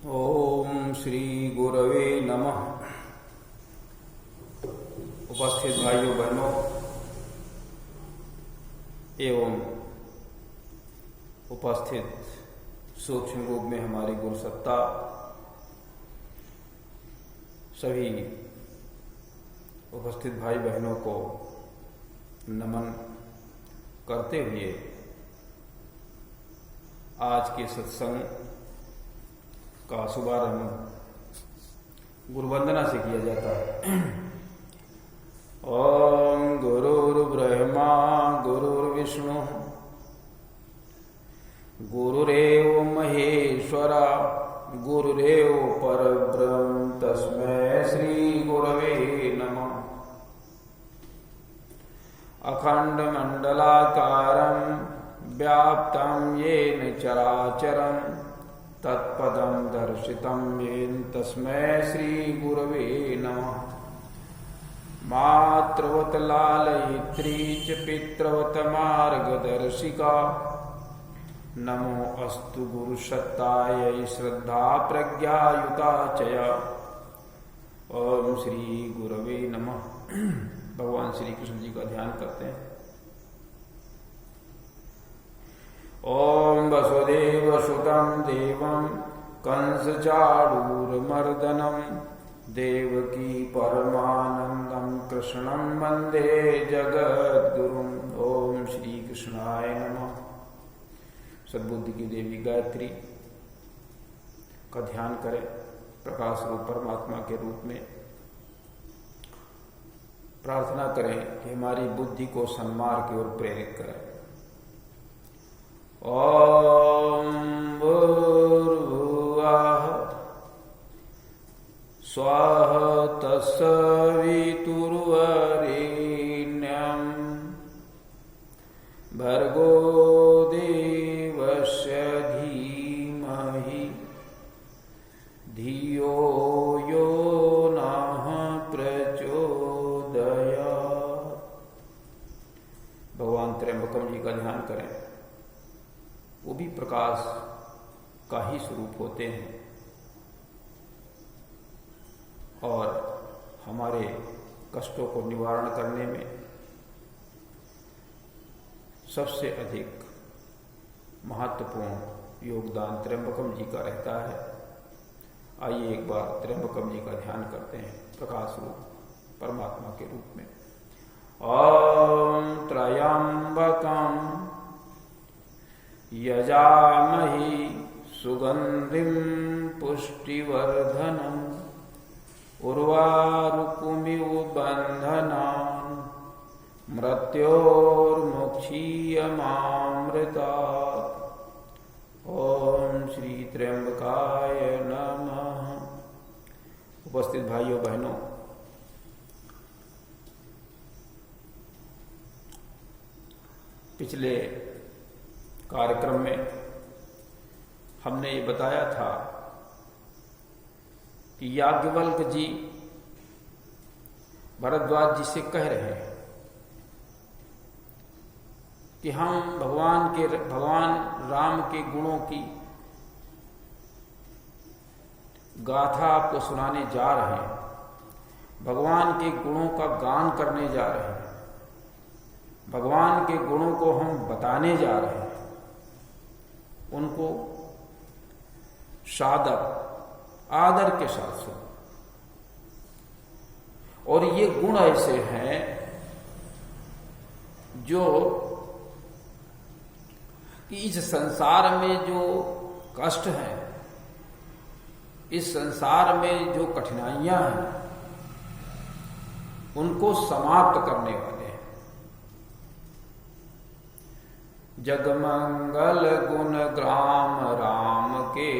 ओम श्री गुरवे नमः। उपस्थित भाइयों बहनों एवं उपस्थित सूक्ष्म रूप में हमारी गुरु सत्ता, सभी उपस्थित भाई बहनों को नमन करते हुए आज के सत्संग का शुभारंभ गुरुवंदना से किया जाता है। ओम गुरुर्ब्रह्मा गुरुर्विष्णु गुरुरेव महेश्वरा गुरुरेव परब्रह्म तस्मै श्री गुरवे नमः। अखंड मंडलाकारं व्याप्तं येन चराचरं तत्पदं दर्शितं येन तस्मै श्री गुरवे नमः। मातृवत लालयित्री च पितृवत मार्गदर्शिका नमो अस्तु गुरुसत्तायै श्रद्धा प्रज्ञायुता चया। ओम श्री गुरवे नमः। भगवान श्री कृष्ण जी का ध्यान करते हैं। ओम वसुदेव सुतं देवं कंसचाणूरमर्दनं देवकी परमानंदं कृष्णं वंदे जगद्गुरुं। ओम श्री कृष्णाय नमः। सद्बुद्धि की देवी गायत्री का ध्यान करें, प्रकाश रूप परमात्मा के रूप में। प्रार्थना करें कि हमारी बुद्धि को सन्मार्ग की ओर प्रेरित करें। ओम भूर्भुवः स्वः तत्सवितुर्वरेण्यं भर्गो देवस्य धीमहि धियो यो नः प्रचोदयात्। भगवान त्र्यंबकम जी का ध्यान करें। वो भी प्रकाश का ही स्वरूप होते हैं और हमारे कष्टों को निवारण करने में सबसे अधिक महत्वपूर्ण योगदान त्र्यंबकम जी का रहता है। आइए एक बार त्र्यंबकम जी का ध्यान करते हैं प्रकाश रूप परमात्मा के रूप में। ओम त्र्यंबकम यजामहि सुगंधिं पुष्टिवर्धनम् उर्वारुकमिव बन्धनान् मृत्योर्मुक्षीयमामृतात्। ओम श्री त्र्यंबकाय नमः। उपस्थित भाइयों बहनों, पिछले कार्यक्रम में हमने ये बताया था कि याज्ञवल्क्य जी भरद्वाज जी से कह रहे हैं कि हम भगवान राम के गुणों की गाथा आपको सुनाने जा रहे हैं, भगवान के गुणों का गान करने जा रहे हैं, भगवान के गुणों को हम बताने जा रहे हैं। उनको सादर आदर के साथ सुनो। और ये गुण ऐसे हैं जो कि इस संसार में जो कष्ट हैं, इस संसार में जो कठिनाइयां हैं, उनको समाप्त करने वाले हैं। जगमंगल गुण ग्राम राम के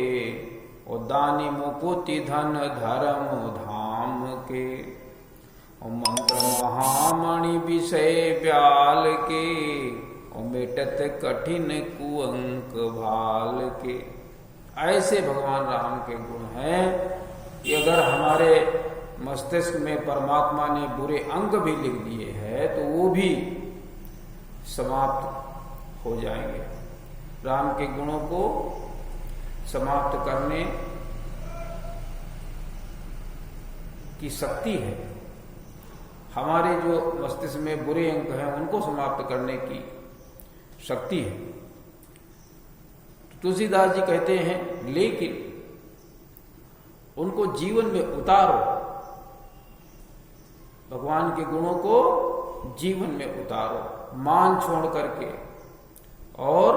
और दानी मुकुति धन धर्म धाम के और मंत्र महामणि विषय ब्याल के और मेटत कठिन कुअंक भाल के। ऐसे भगवान राम के गुण हैं कि अगर हमारे मस्तिष्क में परमात्मा ने बुरे अंग भी लिख दिए हैं तो वो भी समाप्त हो जाएंगे। राम के गुणों को समाप्त करने की शक्ति है, हमारे जो मस्तिष्क में बुरे अंक हैं उनको समाप्त करने की शक्ति है। तुलसीदास जी कहते हैं लेकिन उनको जीवन में उतारो, भगवान के गुणों को जीवन में उतारो, मान छोड़ करके और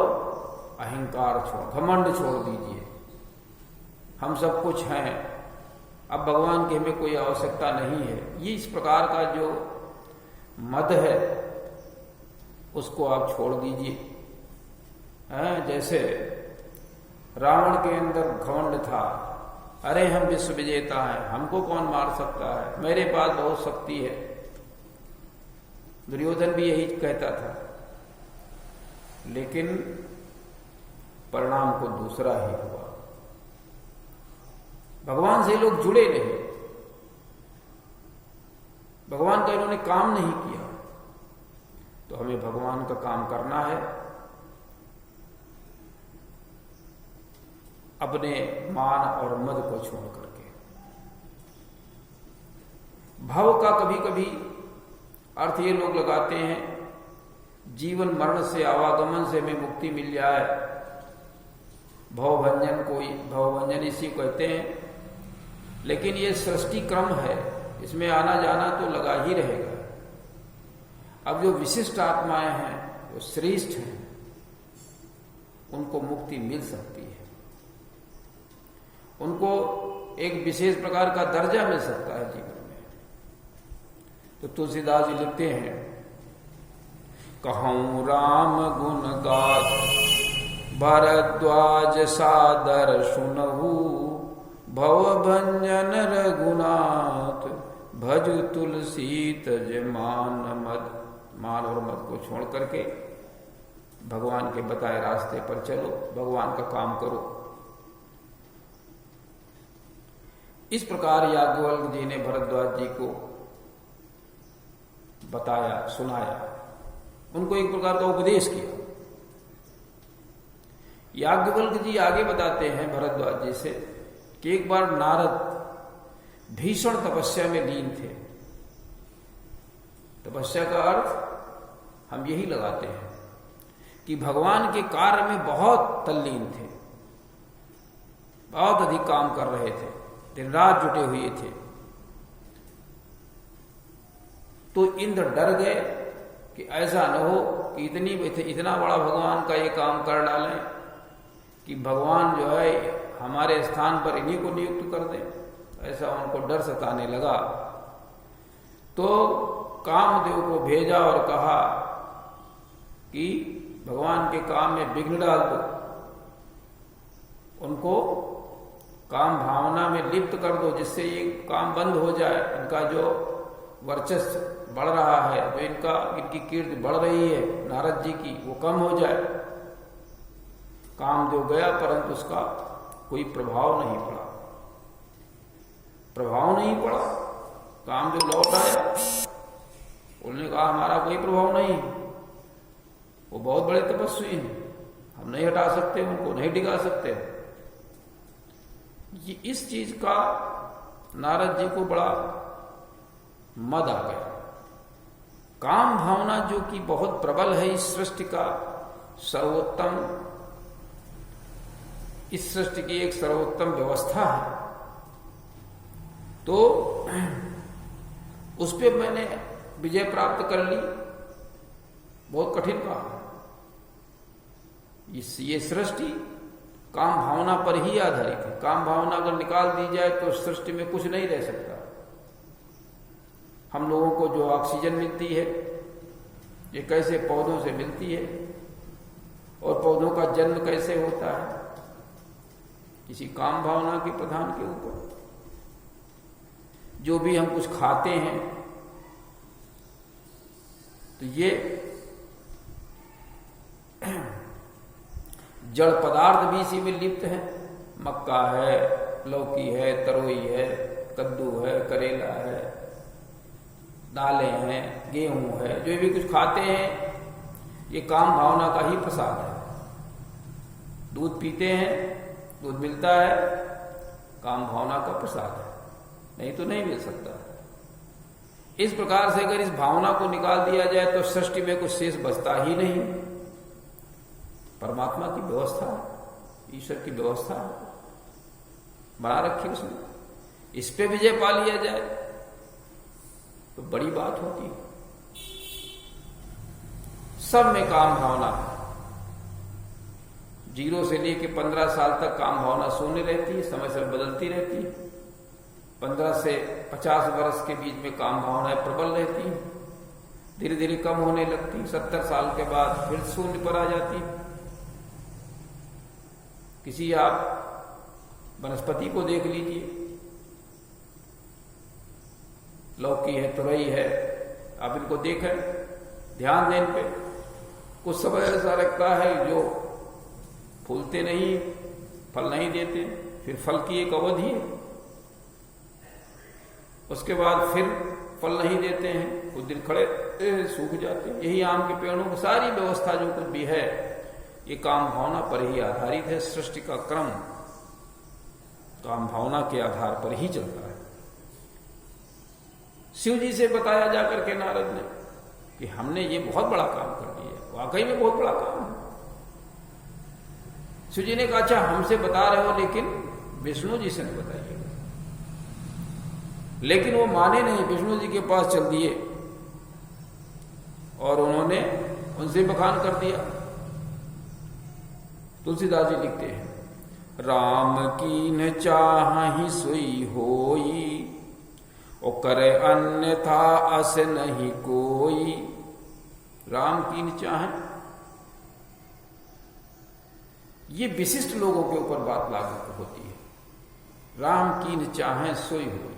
अहंकार छोड़, घमंड छोड़ दीजिए। हम सब कुछ हैं, अब भगवान की हमें कोई आवश्यकता नहीं है, ये इस प्रकार का जो मद है उसको आप छोड़ दीजिए। जैसे रावण के अंदर घमंड था, अरे हम विश्व विजेता हैं, हमको कौन मार सकता है, मेरे पास बहुत शक्ति है। दुर्योधन भी यही कहता था, लेकिन परिणाम को दूसरा ही हुआ। भगवान से लोग जुड़े नहीं, भगवान का इन्होंने काम नहीं किया। तो हमें भगवान का काम करना है, अपने मान और मद को छोड़ करके। भव का कभी कभी अर्थ ये लोग लगाते हैं जीवन मरण से, आवागमन से हमें मुक्ति मिल जाए, भवभंजन को, भवभंजन इसी को कहते हैं। लेकिन ये सृष्टि क्रम है, इसमें आना जाना तो लगा ही रहेगा। अब जो विशिष्ट आत्माएं हैं, जो श्रेष्ठ हैं, उनको मुक्ति मिल सकती है, उनको एक विशेष प्रकार का दर्जा मिल सकता है जीवन में। तो तुलसीदास जी लिखते हैं, कहूं राम गुण गाथ भरद्वाज सादर सुनहु, भव भंजन रघुनाथ भज तुलसी तज मान मद। मान और मद को छोड़ करके भगवान के बताए रास्ते पर चलो, भगवान का काम करो। इस प्रकार याज्ञवल्क्य जी ने भरद्वाज जी को बताया, सुनाया, उनको एक प्रकार का उपदेश किया। याज्ञवल्क्य जी आगे बताते हैं भरद्वाज जी से कि एक बार नारद भीषण तपस्या में लीन थे। तपस्या का अर्थ हम यही लगाते हैं कि भगवान के कार्य में बहुत तल्लीन थे, बहुत अधिक काम कर रहे थे, दिन रात जुटे हुए थे। तो इंद्र डर गए कि ऐसा न हो कि इतना बड़ा भगवान का ये काम कर डालें कि भगवान जो है हमारे स्थान पर इन्हीं को नियुक्त कर दें। ऐसा उनको डर सताने लगा। तो कामदेव को भेजा और कहा कि भगवान के काम में विघ्न डाल दो, उनको काम भावना में लिप्त कर दो, जिससे ये काम बंद हो जाए, इनका जो वर्चस्व बढ़ रहा है, जो इनकी कीर्ति बढ़ रही है नारद जी की, वो कम हो जाए। कामदेव गया, परंतु उसका कोई प्रभाव नहीं पड़ा। प्रभाव नहीं पड़ा, कामदेव लौट आया, उन्होंने कहा हमारा कोई प्रभाव नहीं, वो बहुत बड़े तपस्वी हैं, हम नहीं हटा सकते, उनको नहीं डिगा सकते। ये इस चीज का नारद जी को बड़ा मद आ गया। काम भावना जो कि बहुत प्रबल है इस सृष्टि का सर्वोत्तम, इस सृष्टि की एक सर्वोत्तम व्यवस्था है, तो उस पे मैंने विजय प्राप्त कर ली, बहुत कठिन काम है। ये सृष्टि काम भावना पर ही आधारित है। काम भावना अगर निकाल दी जाए तो सृष्टि में कुछ नहीं रह सकता। हम लोगों को जो ऑक्सीजन मिलती है ये कैसे पौधों से मिलती है, और पौधों का जन्म कैसे होता है, किसी काम भावना के प्रधान के ऊपर। जो भी हम कुछ खाते हैं तो ये जड़ पदार्थ भी इसी में लिप्त है। मक्का है, लौकी है, तरोई है, कद्दू है, करेला है, दालें हैं, गेहूं है, जो भी कुछ खाते हैं ये काम भावना का ही प्रसाद है। दूध पीते हैं, दूध मिलता है, काम भावना का प्रसाद है। नहीं तो नहीं मिल सकता। इस प्रकार से अगर इस भावना को निकाल दिया जाए तो सृष्टि में कुछ शेष बचता ही नहीं। परमात्मा की व्यवस्था, ईश्वर की व्यवस्था बना रखी उसने, इस पे विजय पा लिया जाए तो बड़ी बात होती है। सब में काम भावना, 0 से लेकर 15 साल तक काम भावना शून्य रहती है, समय से बदलती रहती है। 15 से 50 वर्ष के बीच में काम भावनाएं प्रबल रहती है, धीरे धीरे कम होने लगती, 70 साल के बाद फिर शून्य पर आ जाती। किसी आप वनस्पति को देख लीजिए, लौकी है, तुरई है, आप इनको देखें, ध्यान दें इन पे, कुछ समय ऐसा लगता है जो फूलते नहीं, फल नहीं देते, फिर फल की एक अवधि है, उसके बाद फिर फल नहीं देते हैं, कुछ दिन खड़े सूख जाते हैं। यही आम के पेड़ों की सारी व्यवस्था जो कुछ भी है ये काम भावना पर ही आधारित है। सृष्टि का क्रम काम भावना के आधार पर ही चलता है। शिव जी से बताया जाकर के नारद ने कि हमने ये बहुत बड़ा काम कर दिया, वाकई में बहुत बड़ा काम है। शिव जी ने कहा अच्छा हमसे बता रहे हो लेकिन विष्णु जी से नहीं बताइएगा। लेकिन वो माने नहीं, विष्णु जी के पास चल दिए और उन्होंने उनसे बखान कर दिया। तुलसीदास जी लिखते हैं, राम की न चाहि सोई होई, ओ करे अन्यथा अस नहीं कोई। राम की न चाहे, ये विशिष्ट लोगों के ऊपर बात लागू होती है। राम की न चाहे सोई होई,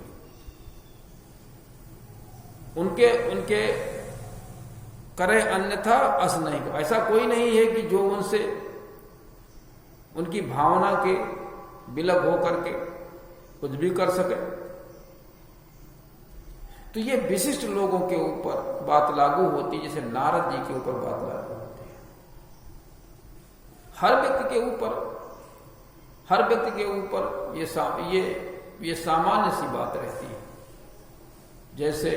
उनके करे अन्यथा अस नहीं को। ऐसा कोई नहीं है कि जो उनसे उनकी भावना के विलग होकर के कुछ भी कर सके। तो ये विशिष्ट लोगों के ऊपर बात लागू होती है, जैसे नारद जी के ऊपर बात लागू होती है। हर व्यक्ति के ऊपर ये सामान्य सी बात रहती है। जैसे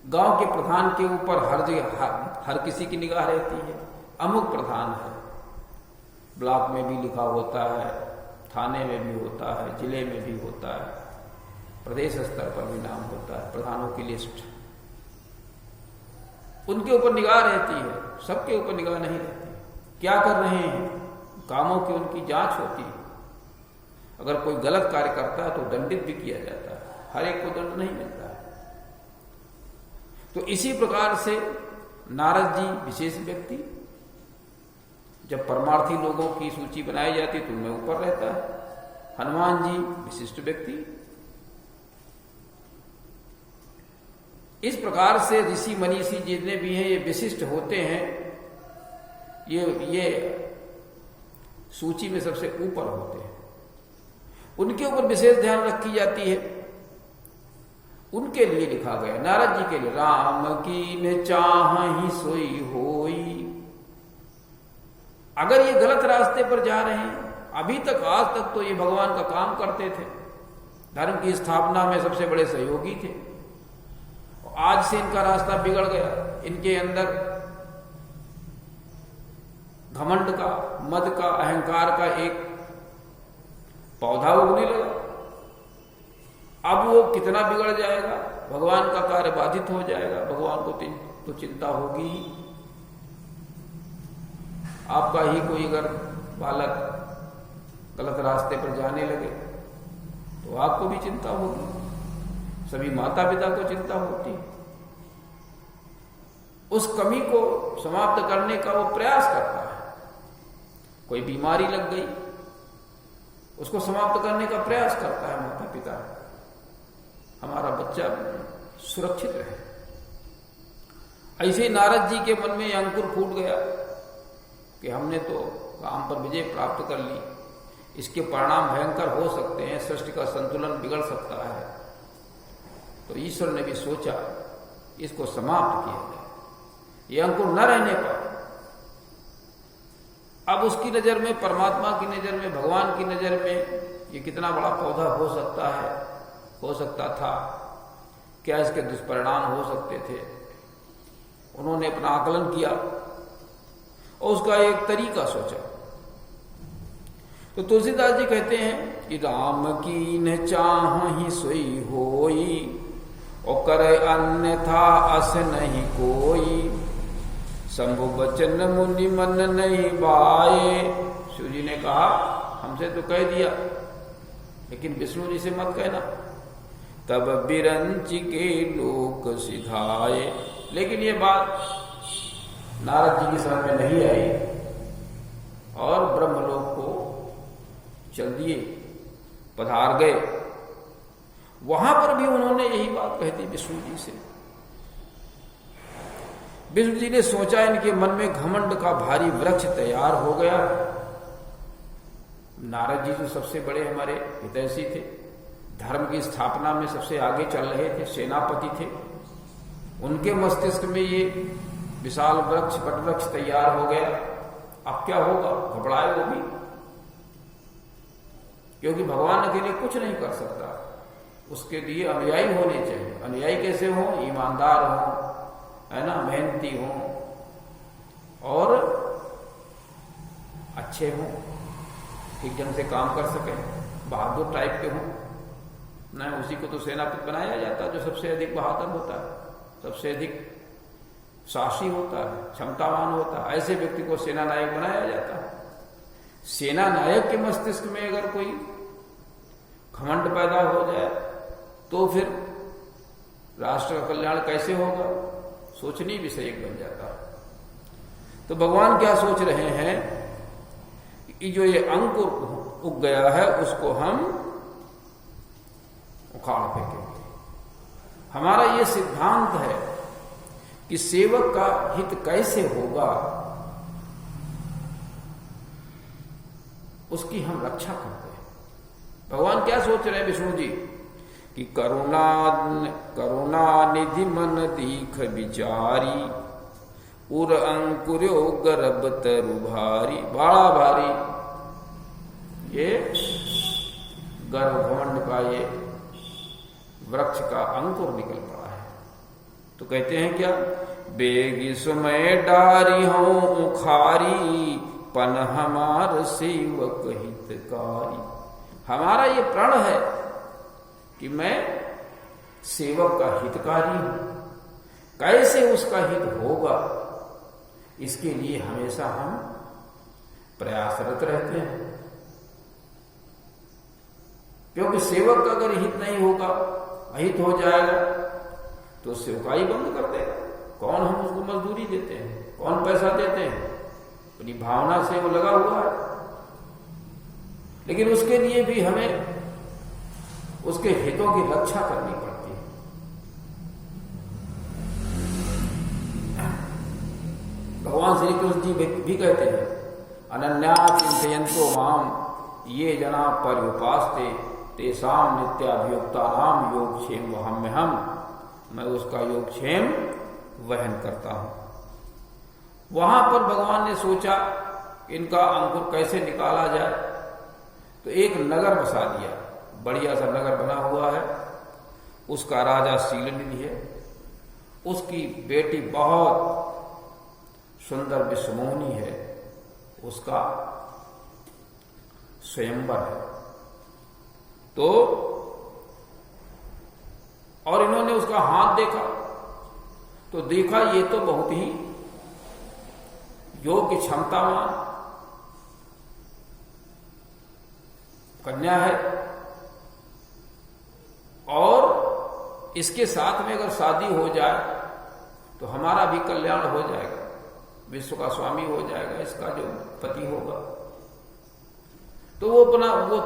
गांव के प्रधान के ऊपर हर जगह हर किसी की निगाह रहती है। अमुक प्रधान है, ब्लॉक में भी लिखा होता है, थाने में भी होता है, जिले में भी होता है, प्रदेश स्तर पर भी नाम होता है, प्रधानों की लिस्ट। उनके ऊपर निगाह रहती है, सबके ऊपर निगाह नहीं रहती। क्या कर रहे हैं, कामों की उनकी जांच होती है। अगर कोई गलत कार्य करता है तो दंडित भी किया जाता है, हर एक को दंड नहीं मिलता है। तो इसी प्रकार से नारद जी विशेष व्यक्ति, जब परमार्थी लोगों की सूची बनाई जाती तो उनमें ऊपर रहता है। हनुमान जी विशिष्ट व्यक्ति। इस प्रकार से ऋषि मनीषी जितने भी हैं ये विशिष्ट होते हैं, ये सूची में सबसे ऊपर होते हैं। उनके ऊपर विशेष ध्यान रखी जाती है, उनके लिए लिखा गया। नारद जी के लिए राम की न चाहि सोई होई। अगर ये गलत रास्ते पर जा रहे हैं, अभी तक आज तक तो ये भगवान का काम करते थे, धर्म की स्थापना में सबसे बड़े सहयोगी थे, आज से इनका रास्ता बिगड़ गया, इनके अंदर घमंड का, मद का, अहंकार का एक पौधा उगने लगा। अब वो कितना बिगड़ जाएगा, भगवान का कार्य बाधित हो जाएगा, भगवान को तो चिंता होगी ही। आपका ही कोई अगर बालक गलत रास्ते पर जाने लगे तो आपको भी चिंता होगी, सभी माता पिता को चिंता होती है। उस कमी को समाप्त करने का वो प्रयास करता है। कोई बीमारी लग गई, उसको समाप्त करने का प्रयास करता है माता पिता, हमारा बच्चा सुरक्षित रहे। ऐसे नारद जी के मन में अंकुर फूट गया कि हमने तो काम पर विजय प्राप्त कर ली, इसके परिणाम भयंकर हो सकते हैं, सृष्टि का संतुलन बिगड़ सकता है। तो ईश्वर ने भी सोचा इसको समाप्त किया जाए। ये अंकुर न रहने पर अब उसकी नजर में, परमात्मा की नजर में, भगवान की नजर में ये कितना बड़ा पौधा हो सकता है, हो सकता था, क्या इसके दुष्परिणाम हो सकते थे। उन्होंने अपना आकलन किया और उसका एक तरीका सोचा। तो तुलसीदास जी कहते हैं कि राम की न चाहि सोई होई, और करे अन्यथा अस नहीं कोई, शंभु बचन मुनि मन नहीं बाए। शिव जी ने कहा हमसे तो कह दिया, लेकिन विष्णु जी से मत कहना। तब बिरंच के लोक सिधाए, लेकिन ये बात नारद जी की समझ में नहीं आई और ब्रह्मलोक को चल दिए, पधार गए। वहां पर भी उन्होंने यही बात कही थी विष्णु जी से। विष्णु जी ने सोचा इनके मन में घमंड का भारी वृक्ष तैयार हो गया। नारद जी जो सबसे बड़े हमारे हितैषी थे, धर्म की स्थापना में सबसे आगे चल रहे थे, सेनापति थे, उनके मस्तिष्क में ये विशाल वृक्ष, वटवृक्ष तैयार हो गया। अब क्या होगा, घबराए वो भी, क्योंकि भगवान अकेले कुछ नहीं कर सकता, उसके लिए अनुयायी होने चाहिए। अनुयायी कैसे हो, ईमानदार हो, है ना, मेहनती हो और अच्छे हो, ठीक ढंग से काम कर सके, बहादुर टाइप के हो ना। उसी को तो सेनापति बनाया जाता है जो सबसे अधिक बहादुर होता है, सबसे अधिक साहसी होता है, क्षमतावान होता है। ऐसे व्यक्ति को सेना नायक बनाया जाता है। सेना नायक के मस्तिष्क में अगर कोई घमंड पैदा हो जाए तो फिर राष्ट्र का कल्याण कैसे होगा, सोचनीय विषय बन जाता है। तो भगवान क्या सोच रहे हैं कि जो ये अंकुर उग गया है उसको हम उखाड़ फेंकेंगे। हमारा ये सिद्धांत है कि सेवक का हित कैसे होगा, उसकी हम रक्षा करते हैं। भगवान क्या सोच रहे हैं विष्णु जी कि करुणा निधि मन दीख विचारी, उर अंकुर्यो गर्भ तरु भारी। बड़ा भारी ये गर्भ घमंड का ये वृक्ष का अंकुर निकल पड़ा है। तो कहते हैं क्या, बेगी सुमय डारी हूं उखारी, पन हमार सेवक हितकारी। हमारा ये प्रण है कि मैं सेवक का हितकारी हूं। कैसे उसका हित होगा, इसके लिए हमेशा हम प्रयासरत रहते हैं। क्योंकि सेवक का अगर हित नहीं होगा, अहित हो जाएगा, तो सेवकाई बंद कर देगा। कौन हम उसको मजदूरी देते हैं, कौन पैसा देते हैं, अपनी भावना से वो लगा हुआ है। लेकिन उसके लिए भी हमें उसके हितों की रक्षा करनी पड़ती है। भगवान श्री कृष्ण जी भी कहते हैं, अनन्या चिंतयन्तो माम ये जना पर्युपास्ते, तेषाम नित्याभियुक्ता नाम योगक्षेम वहम्यहम्। मैं उसका योगक्षेम वहन करता हूं। वहां पर भगवान ने सोचा इनका अंकुर कैसे निकाला जाए, तो एक नगर बसा दिया। बढ़िया सा नगर बना हुआ है, उसका राजा शीलनिधि है, उसकी बेटी बहुत सुंदर विश्वमोहिनी है, उसका स्वयंवर है। तो और इन्होंने उसका हाथ देखा, तो देखा ये तो बहुत ही योग्य क्षमतावान कन्या है, और इसके साथ में अगर शादी हो जाए तो हमारा भी कल्याण हो जाएगा, विश्व का स्वामी हो जाएगा इसका जो पति होगा। तो वो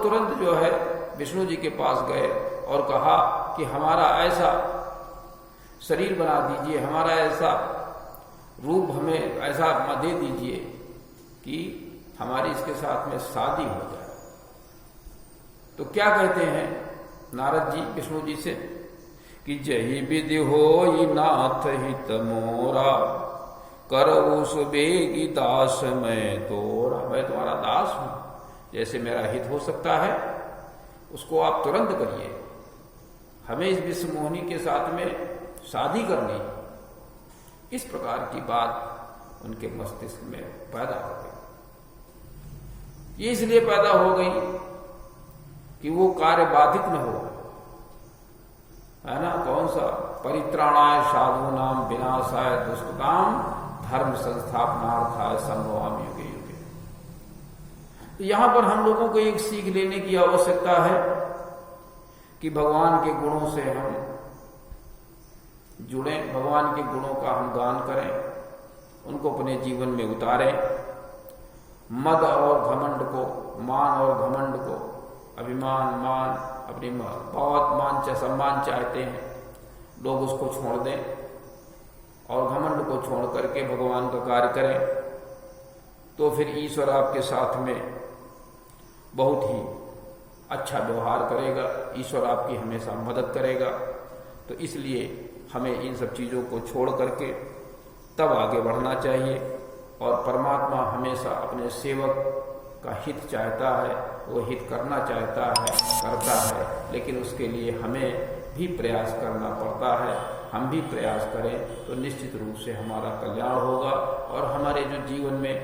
तुरंत जो है विष्णु जी के पास गए और कहा कि हमारा ऐसा शरीर बना दीजिए, हमारा ऐसा रूप हमें ऐसा दे दीजिए कि हमारी इसके साथ में शादी हो जाए। तो क्या कहते हैं नारद जी विष्णु जी से कि जही विधि होई नाथ हित मोरा, करो सुबेगी दास मैं तोरा, मैं तुम्हारा दास हूं, जैसे मेरा हित हो सकता है उसको आप तुरंत करिए। हमें इस विश्व मोहिनी के साथ में शादी करनी, इस प्रकार की बात उनके मस्तिष्क में पैदा हो गई। ये इसलिए पैदा हो गई कि वो कार्य बाधित न हो, है ना। कौन सा? परित्राणाय साधूनाम विनाशाय दुष्कृताम धर्म संस्थापनार्थाय संभवामि युगे युगे। तो यहां पर हम लोगों को एक सीख लेने की आवश्यकता है कि भगवान के गुणों से हम जुड़ें, भगवान के गुणों का हम गान करें, उनको अपने जीवन में उतारें। मद और घमंड को, मान और घमंड को, अभिमान, मान, अपनी बहुत मान सम्मान चाहते हैं लोग, उसको छोड़ दें और घमंड को छोड़ करके भगवान का कार्य करें, तो फिर ईश्वर आपके साथ में बहुत ही अच्छा व्यवहार करेगा, ईश्वर आपकी हमेशा मदद करेगा। तो इसलिए हमें इन सब चीज़ों को छोड़ करके तब आगे बढ़ना चाहिए। और परमात्मा हमेशा अपने सेवक का हित चाहता है, वो हित करना चाहता है, करता है, लेकिन उसके लिए हमें भी प्रयास करना पड़ता है। हम भी प्रयास करें तो निश्चित रूप से हमारा कल्याण होगा और हमारे जो जीवन में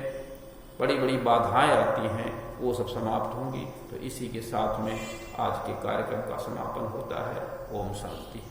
बड़ी बड़ी बाधाएं आती हैं वो सब समाप्त होंगी। तो इसी के साथ में आज के कार्यक्रम का समापन होता है। ओम शांति।